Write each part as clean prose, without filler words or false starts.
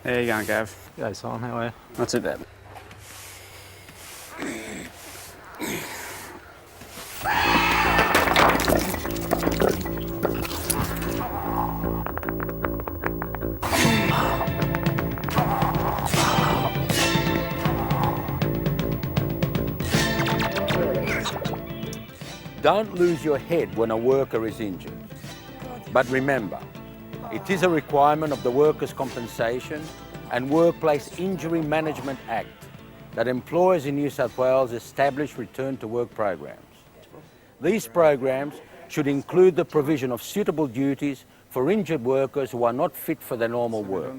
There you go, Gav. G'day Simon, how are you? Not too bad. Don't lose your head when a worker is injured. But remember, it is a requirement of the Workers' Compensation and Workplace Injury Management Act that employers in New South Wales establish return to work programs. These programs should include the provision of suitable duties for injured workers who are not fit for their normal work.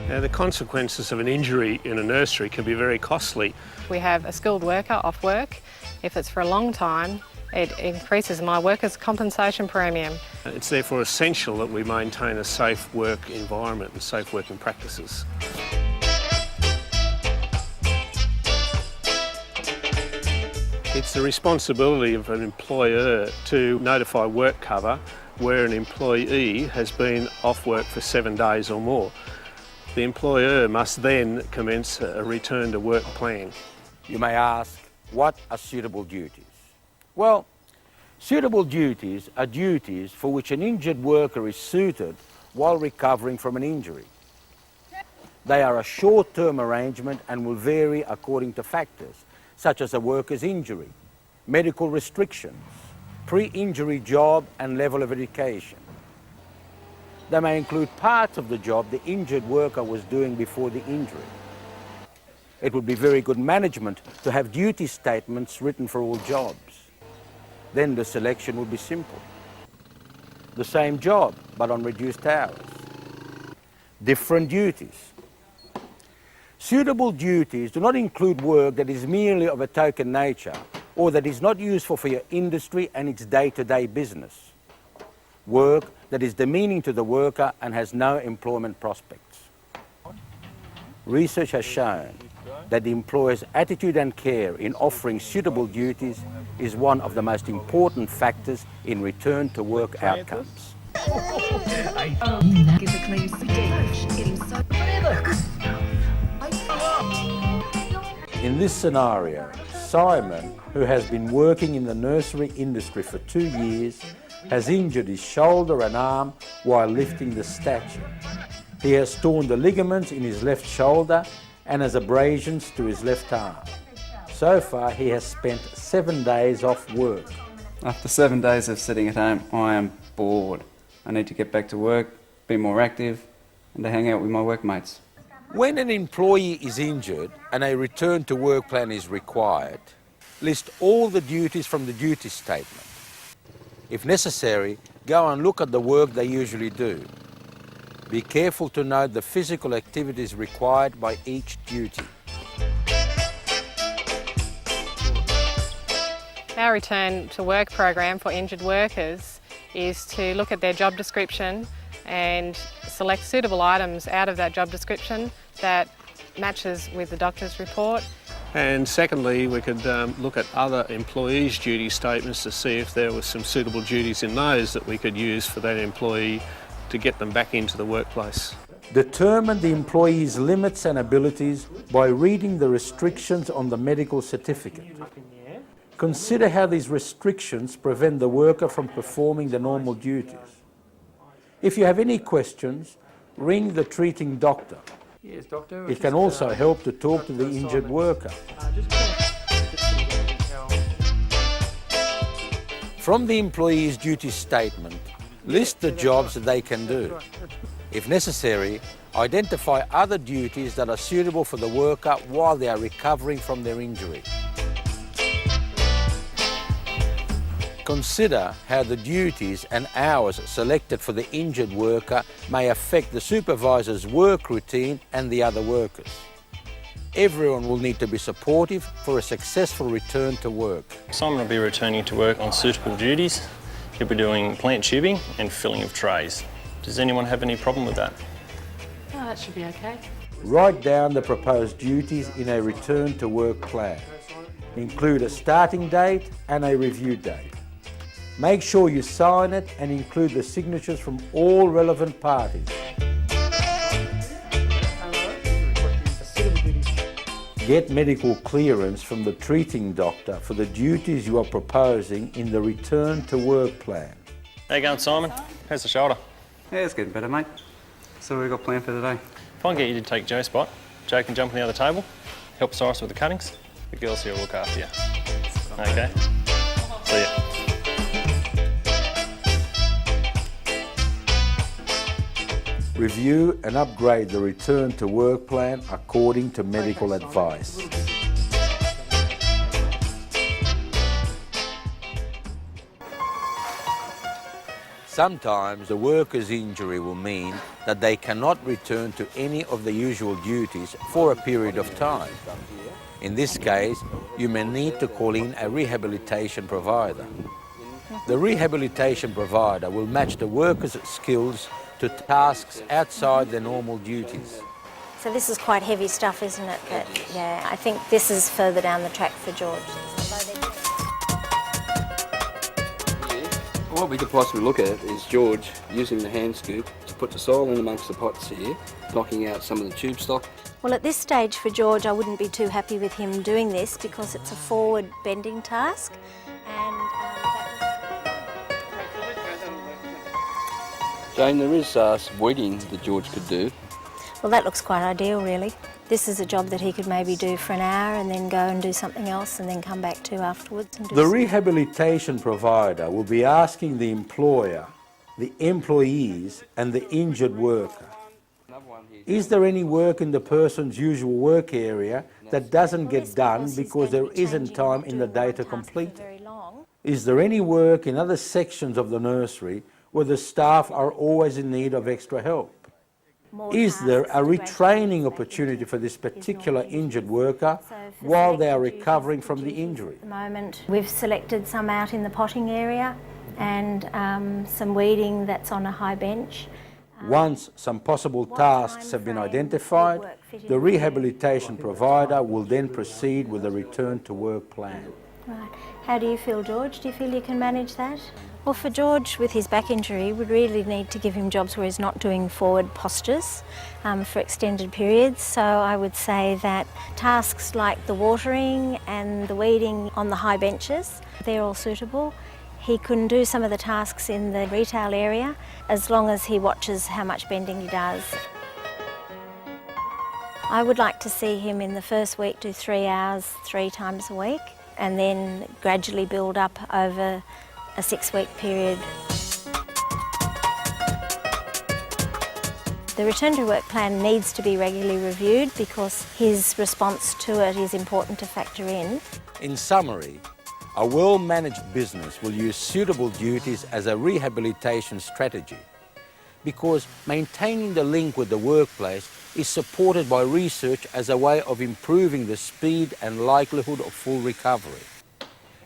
Now, the consequences of an injury in a nursery can be very costly. We have a skilled worker off work. If it's for a long time, it increases my workers' compensation premium. It's therefore essential that we maintain a safe work environment and safe working practices. It's the responsibility of an employer to notify work cover where an employee has been off work for 7 days or more. The employer must then commence a return to work plan. You may ask, what are suitable duties? Well, suitable duties are duties for which an injured worker is suited while recovering from an injury. They are a short-term arrangement and will vary according to factors such as a worker's injury, medical restrictions, pre-injury job and level of education. They may include parts of the job the injured worker was doing before the injury. It would be very good management to have duty statements written for all jobs. Then the selection would be simple. The same job, but on reduced hours. Different duties. Suitable duties do not include work that is merely of a token nature or that is not useful for your industry and its day-to-day business. Work that is demeaning to the worker and has no employment prospects. Research has shown that the employer's attitude and care in offering suitable duties is one of the most important factors in return to work outcomes. In this scenario, Simon, who has been working in the nursery industry for 2 years, has injured his shoulder and arm while lifting the statue. He has torn the ligaments in his left shoulder and has abrasions to his left arm. So far, he has spent 7 days off work. After 7 days of sitting at home, I am bored. I need to get back to work, be more active, and to hang out with my workmates. When an employee is injured and a return to work plan is required, list all the duties from the duty statement. If necessary, go and look at the work they usually do. Be careful to note the physical activities required by each duty. Our return to work program for injured workers is to look at their job description and select suitable items out of that job description that matches with the doctor's report. And secondly, we could look at other employees' duty statements to see if there were some suitable duties in those that we could use for that employee to get them back into the workplace. Determine the employee's limits and abilities by reading the restrictions on the medical certificate. Consider how these restrictions prevent the worker from performing the normal duties. If you have any questions, ring the treating doctor. Yes, doctor. It can also help to talk to the injured worker. From the employee's duty statement, list the jobs that they can do. If necessary, identify other duties that are suitable for the worker while they are recovering from their injury. Consider how the duties and hours selected for the injured worker may affect the supervisor's work routine and the other workers. Everyone will need to be supportive for a successful return to work. Simon will be returning to work on suitable duties. He'll be doing plant tubing and filling of trays. Does anyone have any problem with that? Oh, that should be okay. Write down the proposed duties in a return to work plan. Include a starting date and a review date. Make sure you sign it and include the signatures from all relevant parties. Get medical clearance from the treating doctor for the duties you are proposing in the return to work plan. How you going, Simon? How's the shoulder? Yeah, it's getting better, mate. So what we got planned for today? If I can get you to take Joe's spot, Joe can jump on the other table, help Cyrus with the cuttings. The girls here will look after you. Okay? See ya. Review and upgrade the return to work plan according to medical advice. Sometimes the worker's injury will mean that they cannot return to any of the usual duties for a period of time. In this case, you may need to call in a rehabilitation provider. The rehabilitation provider will match the worker's skills to tasks outside their normal duties. So this is quite heavy stuff, isn't it? But yeah, I think this is further down the track for George. What we could possibly look at is George using the hand scoop to put the soil in amongst the pots here, knocking out some of the tube stock. Well, at this stage for George, I wouldn't be too happy with him doing this because it's a forward bending task. Jane, there is some weeding that George could do. Well, that looks quite ideal, really. This is a job that he could maybe do for an hour and then go and do something else and then come back to afterwards. And do The rehabilitation provider will be asking the employer, the employees and the injured worker, is there any work in the person's usual work area that doesn't get done because there isn't time in the day to complete it? Is there any work in other sections of the nursery where the staff are always in need of extra help? Is there a retraining opportunity for this particular injured worker while they are recovering from the injury? At the moment, we've selected some out in the potting area and some weeding that's on a high bench. Once some possible tasks have been identified, the rehabilitation provider will then proceed with a return to work plan. Right. How do you feel, George? Do you feel you can manage that? Well, for George, with his back injury, we really need to give him jobs where he's not doing forward postures for extended periods. So I would say that tasks like the watering and the weeding on the high benches, they're all suitable. He can do some of the tasks in the retail area as long as he watches how much bending he does. I would like to see him in the first week do 3 hours 3 times a week and then gradually build up over a 6-week period. The return to work plan needs to be regularly reviewed because his response to it is important to factor in. In summary, a well-managed business will use suitable duties as a rehabilitation strategy because maintaining the link with the workplace is supported by research as a way of improving the speed and likelihood of full recovery.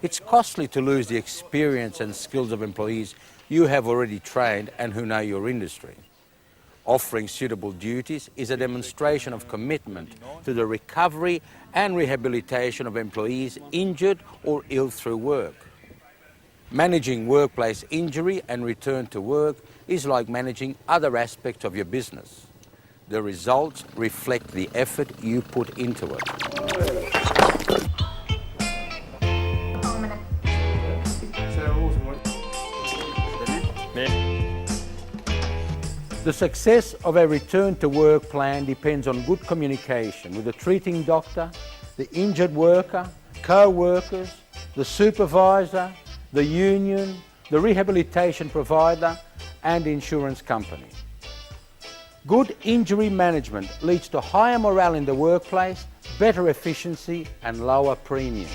It's costly to lose the experience and skills of employees you have already trained and who know your industry. Offering suitable duties is a demonstration of commitment to the recovery and rehabilitation of employees injured or ill through work. Managing workplace injury and return to work is like managing other aspects of your business. The results reflect the effort you put into it. The success of a return to work plan depends on good communication with the treating doctor, the injured worker, co-workers, the supervisor, the union, the rehabilitation provider and insurance company. Good injury management leads to higher morale in the workplace, better efficiency and lower premiums.